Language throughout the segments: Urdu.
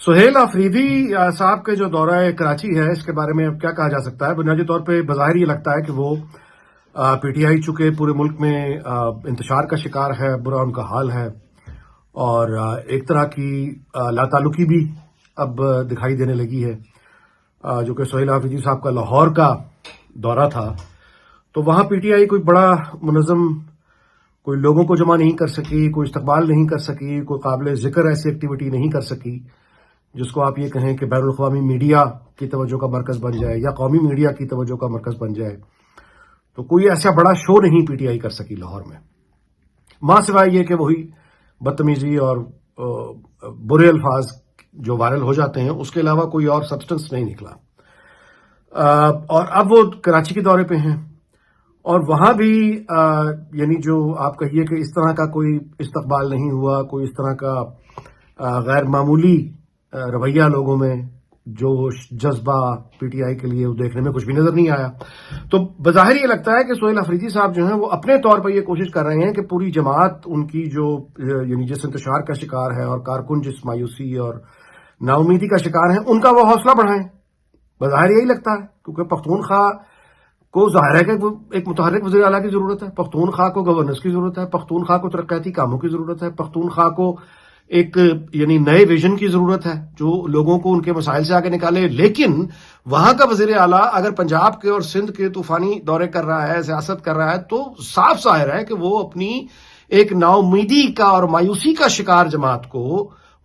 سہیل آفریدی صاحب کے جو دورہ کراچی ہے اس کے بارے میں اب کیا کہا جا سکتا ہے؟ بنیادی طور پہ بظاہر یہ لگتا ہے کہ وہ پی ٹی آئی چونکہ پورے ملک میں انتشار کا شکار ہے، برا ان کا حال ہے، اور ایک طرح کی لاتعلقی بھی اب دکھائی دینے لگی ہے۔ جو کہ سہیل آفریدی صاحب کا لاہور کا دورہ تھا تو وہاں پی ٹی آئی کوئی بڑا منظم کوئی لوگوں کو جمع نہیں کر سکی، کوئی استقبال نہیں کر سکی، کوئی قابل ذکر ایسی ایکٹیویٹی نہیں کر سکی جس کو آپ یہ کہیں کہ بین الاقوامی میڈیا کی توجہ کا مرکز بن جائے یا قومی میڈیا کی توجہ کا مرکز بن جائے۔ تو کوئی ایسا بڑا شو نہیں پی ٹی آئی کر سکی لاہور میں، ماں سوائے یہ کہ وہی بدتمیزی اور برے الفاظ جو وائرل ہو جاتے ہیں، اس کے علاوہ کوئی اور سبسٹنس نہیں نکلا۔ اور اب وہ کراچی کے دورے پہ ہیں اور وہاں بھی یعنی جو آپ کہیے کہ اس طرح کا کوئی استقبال نہیں ہوا، کوئی اس طرح کا غیر معمولی رویہ لوگوں میں، جوش جذبہ پی ٹی آئی کے لیے وہ دیکھنے میں کچھ بھی نظر نہیں آیا۔ تو بظاہر یہ لگتا ہے کہ سہیل آفریدی صاحب جو ہیں وہ اپنے طور پر یہ کوشش کر رہے ہیں کہ پوری جماعت ان کی جو یعنی جس انتشار کا شکار ہے اور کارکن جس مایوسی اور نا امیدی کا شکار ہیں، ان کا وہ حوصلہ بڑھائیں۔ بظاہر یہی لگتا ہے کیونکہ پختونخوا کو ظاہر ہے کہ ایک متحرک وزیر اعلیٰ کی ضرورت ہے، پختونخوا کو گورننس کی ضرورت ہے، پختونخوا کو ترقیاتی کاموں کی ضرورت ہے، پختونخوا کو ایک یعنی نئے ویژن کی ضرورت ہے جو لوگوں کو ان کے مسائل سے آگے نکالے۔ لیکن وہاں کا وزیر اعلیٰ اگر پنجاب کے اور سندھ کے طوفانی دورے کر رہا ہے، سیاست کر رہا ہے، تو صاف ظاہر ہے کہ وہ اپنی ایک نا امیدی کا اور مایوسی کا شکار جماعت کو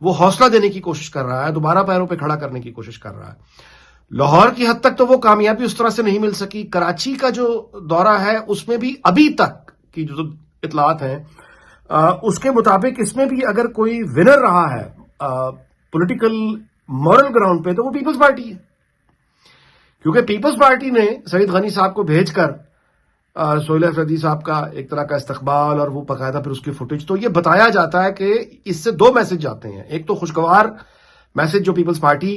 وہ حوصلہ دینے کی کوشش کر رہا ہے، دوبارہ پیروں پہ کھڑا کرنے کی کوشش کر رہا ہے۔ لاہور کی حد تک تو وہ کامیابی اس طرح سے نہیں مل سکی۔ کراچی کا جو دورہ ہے اس میں بھی ابھی تک کی جو اطلاعات ہیں اس کے مطابق اس میں بھی اگر کوئی ونر رہا ہے پولیٹیکل مورل گراؤنڈ پہ تو وہ پیپلز پارٹی ہے، کیونکہ پیپلز پارٹی نے سعید غنی صاحب کو بھیج کر سہیل آفریدی صاحب کا ایک طرح کا استقبال اور وہ باقاعدہ پھر اس کی فوٹیج، تو یہ بتایا جاتا ہے کہ اس سے دو میسج جاتے ہیں۔ ایک تو خوشگوار میسج جو پیپلز پارٹی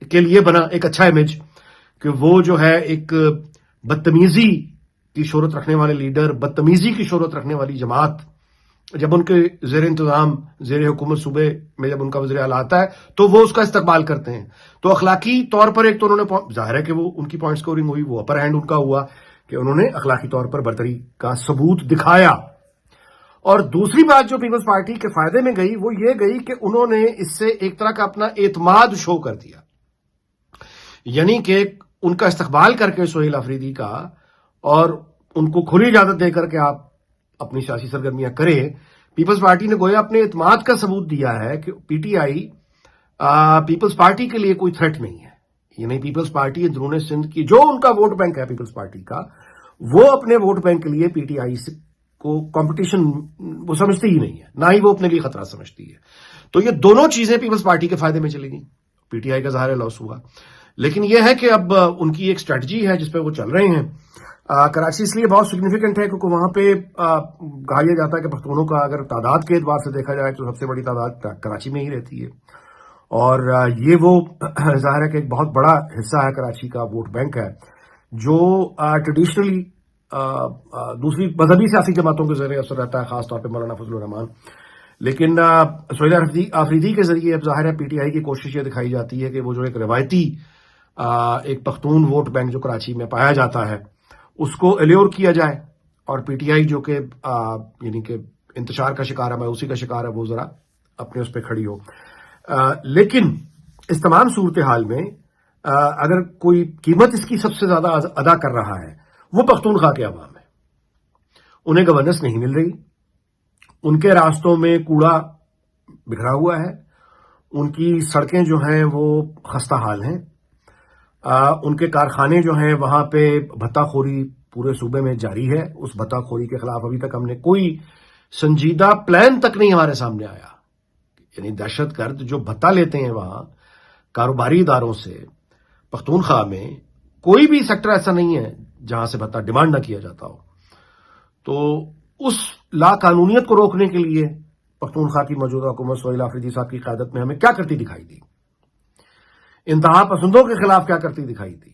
کے لیے بنا، ایک اچھا امیج کہ وہ جو ہے ایک بدتمیزی کی شہرت رکھنے والے لیڈر، بدتمیزی کی شہرت رکھنے والی جماعت جب ان کے زیر انتظام زیر حکومت صوبے میں جب ان کا وزیر اعلیٰ آتا ہے تو وہ اس کا استقبال کرتے ہیں۔ تو اخلاقی طور پر ایک تو انہوں نے ظاہر ہے کہ وہ ان کی پوائنٹ سکورنگ ہوئی، وہ اپر ہینڈ ان کا ہوا کہ انہوں نے اخلاقی طور پر برتری کا ثبوت دکھایا۔ اور دوسری بات جو پیپلز پارٹی کے فائدے میں گئی وہ یہ گئی کہ انہوں نے اس سے ایک طرح کا اپنا اعتماد شو کر دیا، یعنی کہ ان کا استقبال کر کے سہیل آفریدی کا اور ان کو کھلی اجازت دے کر کے آپ اپنی سیاسی سرگرمیاں کریں، پیپلز پارٹی نے گویا اپنے اعتماد کا ثبوت دیا ہے کہ P T I Peoples Party کے لیے کوئی تھریٹ نہیں ہے۔ یعنی پیپلز پارٹی اندرون سندھ کی جو ان کا ووٹ بینک ہے پیپلز پارٹی کا، وہ اپنے ووٹ بینک کے لیے پی ٹی آئی کو کمپٹیشن وہ سمجھتی ہی نہیں ہے، نہ ہی وہ اپنے لیے خطرہ سمجھتی ہے۔ تو یہ دونوں چیزیں پیپلز پارٹی کے فائدے میں چلی گئیں، پی ٹی آئی کا ظاہر لاس ہوا۔ لیکن یہ ہے کہ اب ان کی ایک اسٹریٹجی ہے جس پہ وہ چل رہے ہیں۔ کراچی اس لیے بہت سگنیفیکنٹ ہے کیونکہ وہاں پہ کہا یہ جاتا ہے کہ پختونوں کا اگر تعداد کے اعتبار سے دیکھا جائے تو سب سے بڑی تعداد کراچی میں ہی رہتی ہے، اور یہ وہ ظاہر ہے کہ ایک بہت بڑا حصہ ہے کراچی کا ووٹ بینک ہے جو ٹریڈیشنلی دوسری مذہبی سیاسی جماعتوں کے زیر اثر رہتا ہے، خاص طور پہ مولانا فضل الرحمان۔ لیکن سہیل آفریدی کے ذریعے اب ظاہر ہے پی ٹی آئی کی کوشش یہ دکھائی جاتی ہے کہ وہ جو ایک روایتی ایک پختون ووٹ بینک جو کراچی میں پایا جاتا ہے اس کو الیور کیا جائے، اور پی ٹی آئی جو کہ یعنی کہ انتشار کا شکار ہے، مایوسی کا شکار ہے، وہ ذرا اپنے اس پہ کھڑی ہو۔ لیکن اس تمام صورتحال میں اگر کوئی قیمت اس کی سب سے زیادہ ادا کر رہا ہے وہ پختونخوا کے عوام ہے۔ انہیں گورننس نہیں مل رہی، ان کے راستوں میں کوڑا بکھرا ہوا ہے، ان کی سڑکیں جو ہیں وہ خستہ حال ہیں، ان کے کارخانے جو ہیں وہاں پہ بھتہ خوری پورے صوبے میں جاری ہے۔ اس بھتہ خوری کے خلاف ابھی تک ہم نے کوئی سنجیدہ پلان تک نہیں ہمارے سامنے آیا۔ یعنی دہشت گرد جو بھتہ لیتے ہیں وہاں کاروباری اداروں سے، پختونخوا میں کوئی بھی سیکٹر ایسا نہیں ہے جہاں سے بھتہ ڈیمانڈ نہ کیا جاتا ہو۔ تو اس لا قانونیت کو روکنے کے لیے پختونخوا کی موجودہ حکومت سہیل آفریدی صاحب کی قیادت میں ہمیں کیا کرتی دکھائی دی، انتہا پسندوں کے خلاف کیا کرتی دکھائی دی،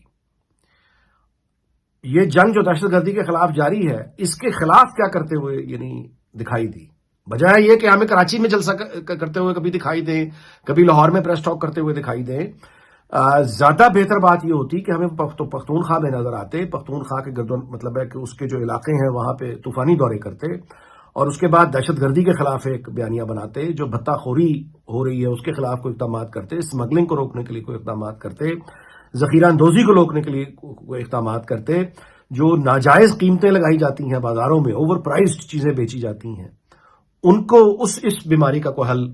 یہ جنگ جو دہشت گردی کے خلاف جاری ہے اس کے خلاف کیا کرتے ہوئے یعنی دکھائی دی۔ بجائے یہ کہ ہمیں کراچی میں جلسہ کرتے ہوئے کبھی دکھائی دیں، کبھی لاہور میں پریس ٹاک کرتے ہوئے دکھائی دیں، زیادہ بہتر بات یہ ہوتی کہ ہمیں پختونخوا میں نظر آتے، پختونخوا کے گردون مطلب ہے کہ اس کے جو علاقے ہیں وہاں پہ طوفانی دورے کرتے، اور اس کے بعد دہشت گردی کے خلاف ایک بیانیہ بناتے، جو بھتہ خوری ہو رہی ہے اس کے خلاف کوئی اقدامات کرتے، اسمگلنگ کو روکنے کے لیے کوئی اقدامات کرتے، ذخیرہ اندوزی کو روکنے کے لیے کوئی اقدامات کرتے، جو ناجائز قیمتیں لگائی جاتی ہیں بازاروں میں، اوور پرائزڈ چیزیں بیچی جاتی ہیں، ان کو اس بیماری کا کوئی حل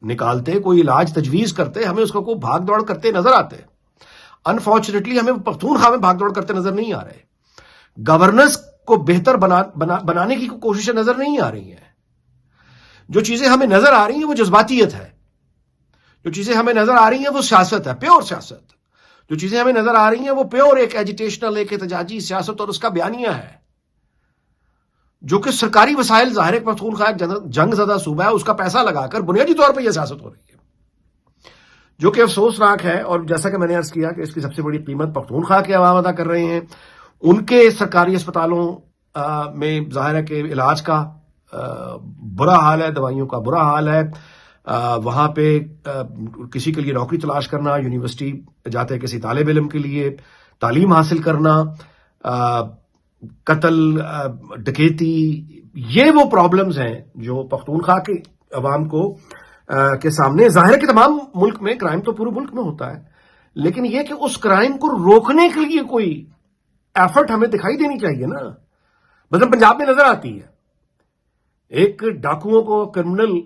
نکالتے، کوئی علاج تجویز کرتے، ہمیں اس کو کوئی بھاگ دوڑ کرتے نظر آتے۔ انفارچونیٹلی ہمیں پختونخوا میں بھاگ دوڑ کرتے نظر نہیں آ رہے، گورننس کو بہتر بنانے کی کوششیں نظر نہیں آ رہی ہیں۔ جو چیزیں ہمیں نظر آ رہی ہیں وہ جذباتیت ہے، جو چیزیں ہمیں نظر آ رہی ہیں وہ سیاست ہے، پیور سیاست۔ جو چیزیں ہمیں نظر آ رہی ہیں وہ پیور ایک ایجیٹیشنل، ایک احتجاجی سیاست اور اس کا بیانیہ ہے، جو کہ سرکاری وسائل، ظاہر پختونخوا جنگ زدہ صوبہ ہے، اس کا پیسہ لگا کر بنیادی طور پر یہ سیاست ہو رہی ہے، جو کہ افسوسناک ہے۔ اور جیسا کہ میں نے عرض کیا کہ اس کی سب سے بڑی قیمت پختونخوا کے عوام ادا کر رہے ہیں۔ ان کے سرکاری اسپتالوں میں ظاہر ہے کہ علاج کا برا حال ہے، دوائیوں کا برا حال ہے، وہاں پہ کسی کے لیے نوکری تلاش کرنا، یونیورسٹی جاتے کسی طالب علم کے لیے تعلیم حاصل کرنا، قتل، ڈکیتی، یہ وہ پرابلمز ہیں جو پختونخوا کے عوام کو کے سامنے، ظاہر ہے کہ تمام ملک میں کرائم تو پورے ملک میں ہوتا ہے، لیکن یہ کہ اس کرائم کو روکنے کے لیے کوئی ایفرٹ ہمیں دکھائی دینی چاہیے نا۔ مثلا پنجاب میں نظر آتی ہے، ایک ڈاکوؤں کو، کرمنل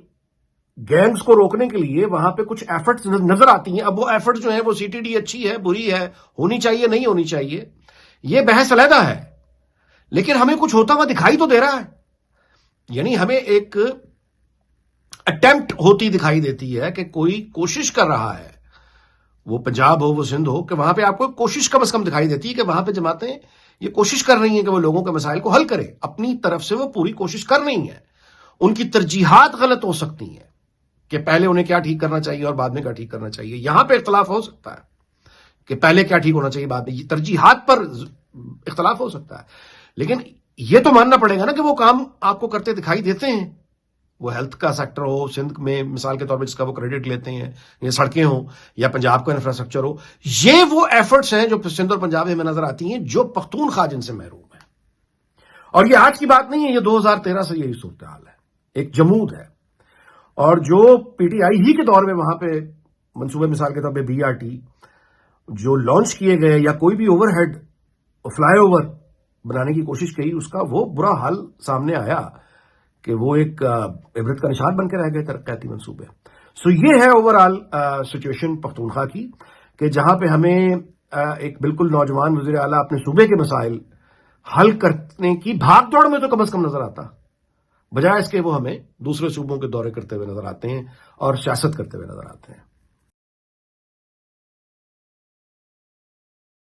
گینگز کو روکنے کے لیے وہاں پہ کچھ ایفرٹس نظر آتی ہیں۔ اب وہ ایفرٹس جو ہیں وہ سی ٹی ڈی اچھی ہے، بری ہے، ہونی چاہیے، نہیں ہونی چاہیے، یہ بحث علیحدہ ہے، لیکن ہمیں کچھ ہوتا ہوا دکھائی تو دے رہا ہے۔ یعنی ہمیں ایک اٹیمپٹ ہوتی دکھائی دیتی ہے کہ کوئی کوشش کر رہا ہے، وہ پنجاب ہو، وہ سندھ ہو، کہ وہاں پہ آپ کو کوشش کم از کم دکھائی دیتی ہے کہ وہاں پہ جماعتیں یہ کوشش کر رہی ہیں کہ وہ لوگوں کے مسائل کو حل کریں، اپنی طرف سے وہ پوری کوشش کر رہی ہیں۔ ان کی ترجیحات غلط ہو سکتی ہیں کہ پہلے انہیں کیا ٹھیک کرنا چاہیے اور بعد میں کیا ٹھیک کرنا چاہیے، یہاں پہ اختلاف ہو سکتا ہے کہ پہلے کیا ٹھیک ہونا چاہیے، بعد میں، ترجیحات پر اختلاف ہو سکتا ہے، لیکن یہ تو ماننا پڑے گا نا کہ وہ کام آپ کو کرتے دکھائی دیتے ہیں۔ وہ ہیلتھ کا سیکٹر ہو سندھ میں مثال کے طور پہ جس کا وہ کریڈٹ لیتے ہیں، یا سڑکیں ہوں، یا پنجاب کا انفراسٹرکچر ہو، یہ وہ ایفرٹس ہیں جو سندھ اور پنجاب میں نظر آتی ہیں جو پختونخوا جن سے محروم ہے۔ اور یہ آج کی بات نہیں ہے، یہ 2013 سے یہی صورتحال ہے، ایک جمود ہے۔ اور جو پی ٹی آئی ہی کے دور میں وہاں پہ منصوبے مثال کے طور پہ بی آر ٹی جو لانچ کیے گئے، یا کوئی بھی اوور ہیڈ فلائی اوور بنانے کی کوشش کی، اس کا وہ برا حال سامنے آیا کہ وہ ایک عبرت کا نشان بن کے رہ گئے ترقیاتی منصوبے۔ سو یہ ہے اوور آل سچویشن پختونخوا کی، کہ جہاں پہ ہمیں ایک بالکل نوجوان وزیر اعلیٰ اپنے صوبے کے مسائل حل کرنے کی بھاگ دوڑ میں تو کم از کم نظر آتا، بجائے اس کے وہ ہمیں دوسرے صوبوں کے دورے کرتے ہوئے نظر آتے ہیں اور سیاست کرتے ہوئے نظر آتے ہیں۔